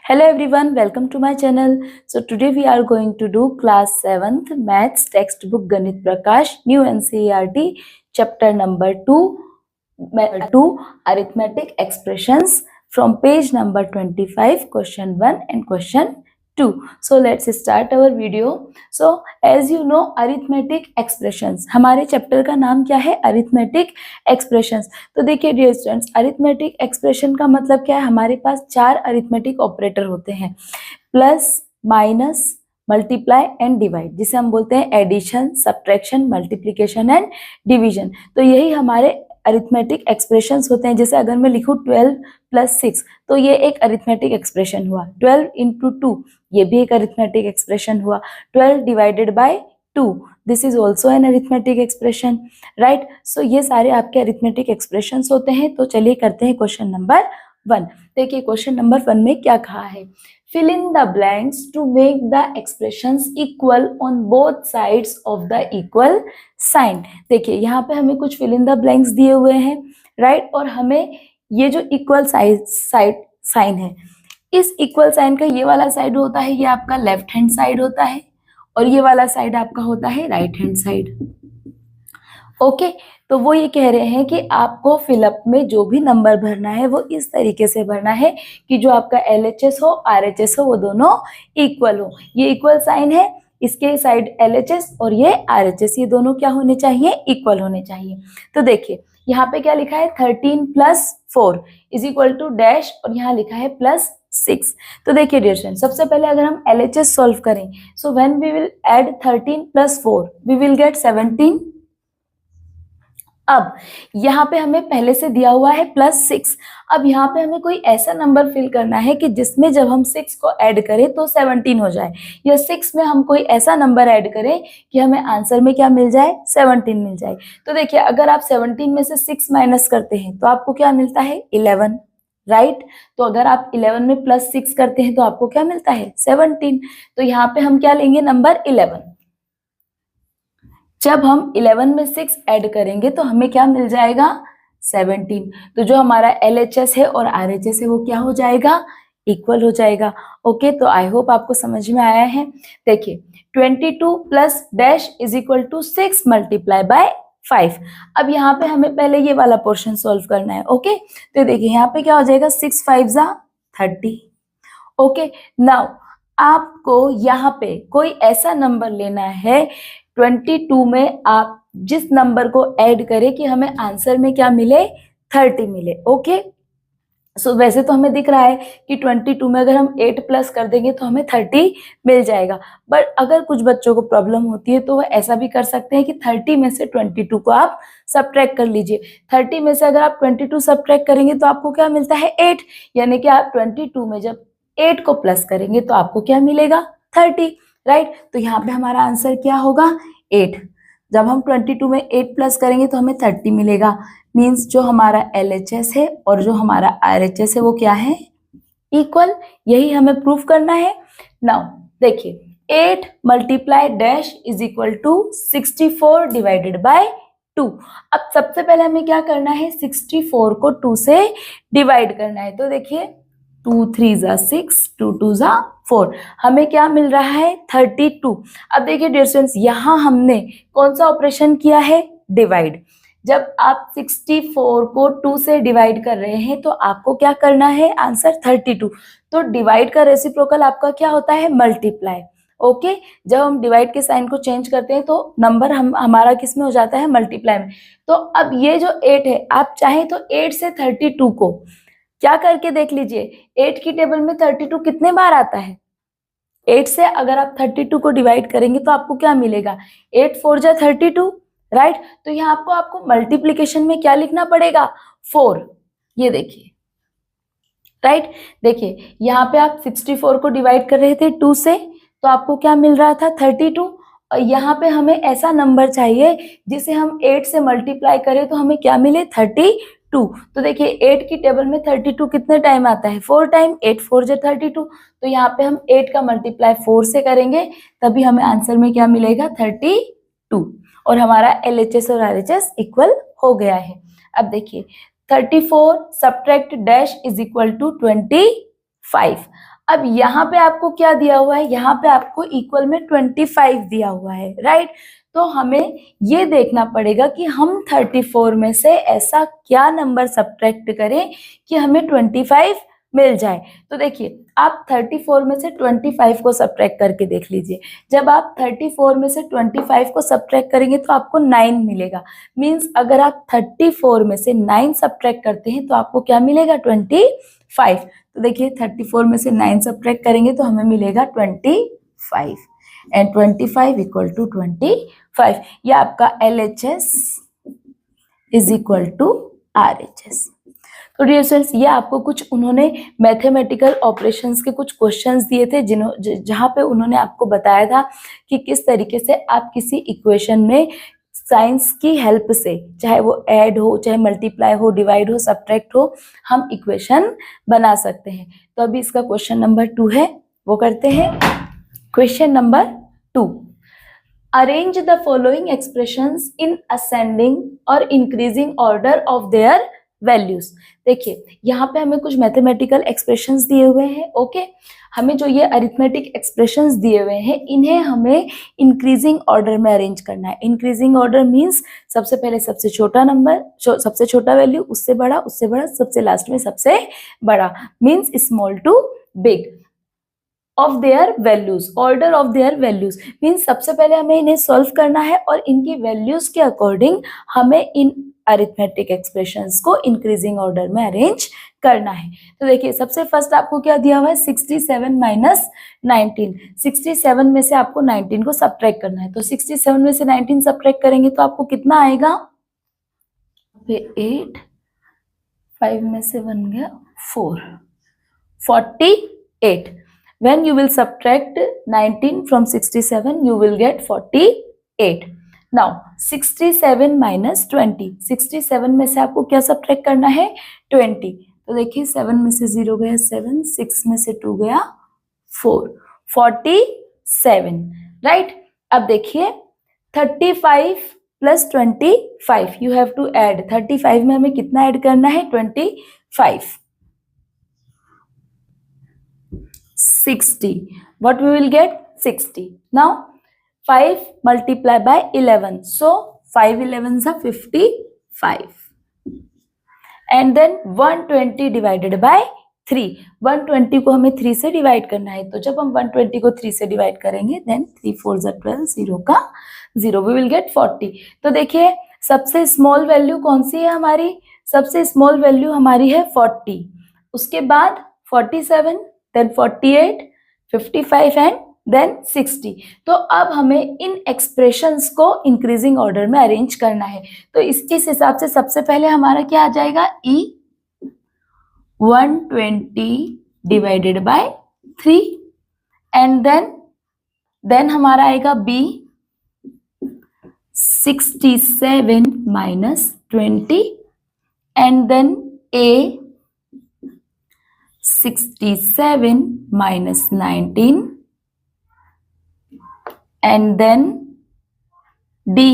Hello everyone, welcome to my channel. So today we are going to do class 7th maths textbook Ganit Prakash new NCERT chapter number 2 arithmetic expressions from page number 25 question 1 and question 2. So let's start our video. So as you know arithmetic expressions हमारे chapter का नाम क्या है arithmetic expressions. तो देखिए dear students arithmetic expression का मतलब क्या है, हमारे पास 4 अरिथमेटिक ऑपरेटर होते हैं plus minus multiply and divide, जिसे हम बोलते हैं addition subtraction multiplication and division. तो यही हमारे अरिथमेटिक एक्सप्रेशंस होते हैं. जैसे अगर मैं लिखूं 12 प्लस 6 तो ये एक अरिथमेटिक एक्सप्रेशन हुआ. 12 इंटू 2 ये भी एक अरिथमेटिक एक्सप्रेशन हुआ. 12 divided by 2 this is also an arithmetic expression, right. So ये सारे आपके अरिथमेटिक एक्सप्रेशंस होते हैं. तो चलिए करते हैं क्वेश्चन नंबर 1. देखिए क्वेश्चन नंबर 1 में क्या कहा है, fill in the blanks to make the expressions equal on both sides of the equal sign. देखिए यहाँ पे हमें कुछ fill in the blanks दिए हुए हैं, राइट. और हमें ये जो इक्वल साइन है, इस इक्वल साइन का ये वाला साइड होता है, ये आपका लेफ्ट हैंड साइड होता है और ये वाला साइड आपका होता है राइट हैंड साइड. ओके, तो वो ये कह रहे हैं कि आपको फिलअप में जो भी नंबर भरना है वो इस तरीके से भरना है कि जो आपका LHS हो RHS हो वो दोनों इक्वल हो. ये इक्वल साइन है, इसके साइड LHS और ये RHS, ये दोनों क्या होने चाहिए, इक्वल होने चाहिए. तो देखिए यहाँ पे क्या लिखा है 13 plus 4 is equal to dash और यहाँ लिखा है प्लस 6. तो देखिए डियर स्टूडेंट सबसे पहले अगर हम LHS सॉल्व करें, so when we will add 13 plus 4 we will get 17. अब यहाँ पे हमें पहले से दिया हुआ है प्लस 6. अब यहाँ पे हमें कोई ऐसा नंबर फिल करना है कि जिसमें जब हम 6 को ऐड करें तो 17 हो जाए, या 6 में हम कोई ऐसा नंबर ऐड करें कि हमें आंसर में क्या मिल जाए, 17 मिल जाए. तो देखिए अगर आप 17 में से 6 माइनस करते हैं तो आपको क्या मिलता है 11, राइट. तो अगर आप 11 में प्लस 6 करते हैं तो आपको क्या मिलता है 17. तो यहाँ पे हम क्या लेंगे नंबर 11. जब हम 11 में 6 ऐड करेंगे तो हमें क्या मिल जाएगा 17. तो जो हमारा LHS है और RHS है वो क्या हो जाएगा, इक्वल हो जाएगा. ओके, तो आई होप आपको समझ में आया है. देखिए 22 plus dash is equal to 6 multiply by 5. अब यहाँ पे हमें पहले ये वाला पोर्शन सॉल्व करना है. ओके, तो देखिए यहाँ पे क्या हो जाएगा 6 5 जा 30. ओके, नाउ आपको यहाँ पे कोई ऐसा नंबर लेना है 22 में आप जिस नंबर को ऐड करें कि हमें आंसर में क्या मिले 30 मिले. ओके, सो वैसे तो हमें दिख रहा है कि 22 में अगर हम 8 प्लस कर देंगे तो हमें 30 मिल जाएगा. बट अगर कुछ बच्चों को प्रॉब्लम होती है तो वह ऐसा भी कर सकते हैं कि 30 में से 22 को आप सब्ट्रैक्ट कर लीजिए. 30 में से अगर आप 22 सब्ट्रैक्ट करेंगे तो आपको क्या मिलता है 8, यानी कि आप 22 में जब 8 को प्लस करेंगे तो आपको क्या मिलेगा 30, राइट. तो यहाँ पे हमारा आंसर क्या होगा 8. जब हम 22 में 8 प्लस करेंगे तो हमें 30 मिलेगा. मींस जो हमारा LHS है और जो हमारा RHS है वो क्या है, इक्वल. यही हमें प्रूफ करना है. नाउ देखिए 8 multiply dash is equal to 64 divided by 2. अब सबसे पहले हमें क्या करना है 64 को 2 से डिवाइड करना है. तो देखिए 2 3 जा 6 2 2 जा 4, हमें क्या मिल रहा है 32. अब देखिए डियर स्टूडेंट्स यहाँ हमने कौन सा ऑपरेशन किया है, डिवाइड. जब आप 64 को 2 से डिवाइड कर रहे हैं तो आपको क्या करना है आंसर 32. तो डिवाइड का रेसिप्रोकल आपका क्या होता है मल्टीप्लाई. ओके, जब हम डिवाइड के साइन को चेंज करते हैं तो नंबर हमारा किस में हो जाता है मल्टीप्लाई में. तो अब ये जो 8 है आप चाहें तो 8 से 32 को क्या करके देख लीजिए, 8 की टेबल में 32 कितने बार आता है. 8 से अगर आप 32 को डिवाइड करेंगे तो आपको क्या मिलेगा 8 4 जा 32, राइट. तो यहाँ आपको मल्टीप्लीकेशन में क्या लिखना पड़ेगा 4. ये देखिए, राइट. देखिए यहाँ पे आप 64 को डिवाइड कर रहे थे 2 से तो आपको क्या मिल रहा था 32. और यहाँ पे हमें ऐसा नंबर चाहिए जिसे हम 8 से मल्टीप्लाई करें तो हमें क्या मिले 32. तो देखिए 8 की टेबल में 32 कितने टाइम आता है 4 टाइम. 8 4 जा 32. तो यहाँ पे हम 8 का मल्टीप्लाई 4 से करेंगे तभी हमें आंसर में क्या मिलेगा 32 और हमारा LHS और RHS इक्वल हो गया है. अब देखिए 34 subtract dash is equal to 25. अब यहाँ पे आपको क्या दिया हुआ है, यहाँ पे आपको इक्वल में 25 दिया हुआ है, राइट। तो हमें ये देखना पड़ेगा कि हम 34 में से ऐसा क्या नंबर सब्ट्रैक्ट करें कि हमें 25 मिल जाए। तो देखिए आप 34 में से 25 को सब्ट्रैक्ट करके देख लीजिए। जब आप 34 में से 25 को सब्ट्रैक्ट करेंगे तो आपको 9 मिलेगा। मींस अगर आप 34 में से 9 सब्ट्रैक्ट करते हैं तो आपको क्या मिलेगा, 25। तो देखिए 34 में से 9 सब्ट्रैक्ट करेंगे तो हमें मिलेगा 25 एंड 25 इक्वल टू 25। ये आपका LHS is equal to RHS। तो डियर स्टूडेंट्स, ये आपको कुछ उन्होंने मैथमेटिकल ऑपरेशंस के कुछ क्वेश्चंस दिए थे जहाँ पे उन्होंने आपको बताया था कि किस तरीके से आप किसी इक्वेशन में साइंस की हेल्प से, चाहे वो ऐड हो, चाहे मल्टीप्लाई हो, डिवाइड हो, सब्ट्रैक्ट हो, हम इक्वेशन बना सकते हैं। तो अभी इसका क्वेश्चन नंबर 2 है, वो करते हैं। Question number 2, arrange the following expressions in ascending और increasing order of their values. देखिए यहाँ पे हमें कुछ मैथमेटिकल एक्सप्रेशंस दिए हुए हैं, ओके। हमें जो ये अरिथमेटिक एक्सप्रेशंस दिए हुए हैं इन्हें हमें इंक्रीजिंग ऑर्डर में अरेंज करना है। इंक्रीजिंग ऑर्डर मींस सबसे पहले सबसे छोटा नंबर, सबसे छोटा वैल्यू, उससे बड़ा, उससे बड़ा, सबसे लास्ट में सबसे बड़ा, means small to big of their values, order of their values means सबसे पहले हमें इन्हें सॉल्व करना है और इनकी वैल्यूज के अकॉर्डिंग हमें इन अरिथमेटिक एक्सप्रेशंस को इंक्रीजिंग ऑर्डर में अरेंज करना है। तो देखिए सबसे फर्स्ट आपको क्या दिया हुआ है, 67 माइनस 19। 67 में से आपको 19 को सब्ट्रैक्ट करना है। तो 67 में से 19 सब्ट्रैक्ट करेंगे तो आपको कितना आएगा, 8, 5 में से 1 गया 4, 48। When you will subtract 19 from 67, you will get 48. Now 67 minus 20, 67 में से आपको क्या सब्ट्रैक्ट करना है, 20। तो देखिए 7 में से 0 गया 7, 6 में से 2 गया 4, 47, राइट। अब देखिए 35 plus 25, you have to add. 35 में हमें कितना ऐड करना है, 25, 60. What we will get, 60. Now 5 multiply by 11, so 5 11s are 55, and then 120 divided by 3. 120 को हमें 3 से डिवाइड करना है। तो जब हम 120 को 3 से डिवाइड करेंगे then 3 4 are 12, 0 का 0, we will get 40. तो देखिए सबसे स्मॉल वैल्यू कौन सी है हमारी, सबसे स्मॉल वैल्यू हमारी है 40, उसके बाद 47, then 48, 55 and then 60। तो अब हमें इन एक्सप्रेशंस को इंक्रीजिंग ऑर्डर में अरेंज करना है। तो इस हिसाब से सबसे पहले हमारा क्या आ जाएगा, E 120 divided by 3, and then हमारा आएगा B 67 minus 20, and then A 67 minus 19, and then D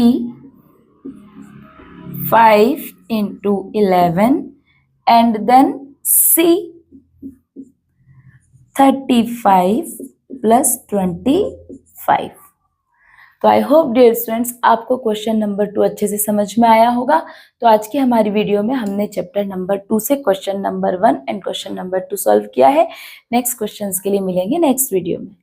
5 into 11, and then C 35 plus 25। तो आई होप डियर स्टूडेंट्स आपको क्वेश्चन नंबर 2 अच्छे से समझ में आया होगा। तो आज की हमारी वीडियो में हमने चैप्टर नंबर 2 से question number 1 and question number 2 solve किया है। नेक्स्ट क्वेश्चंस के लिए मिलेंगे नेक्स्ट वीडियो में।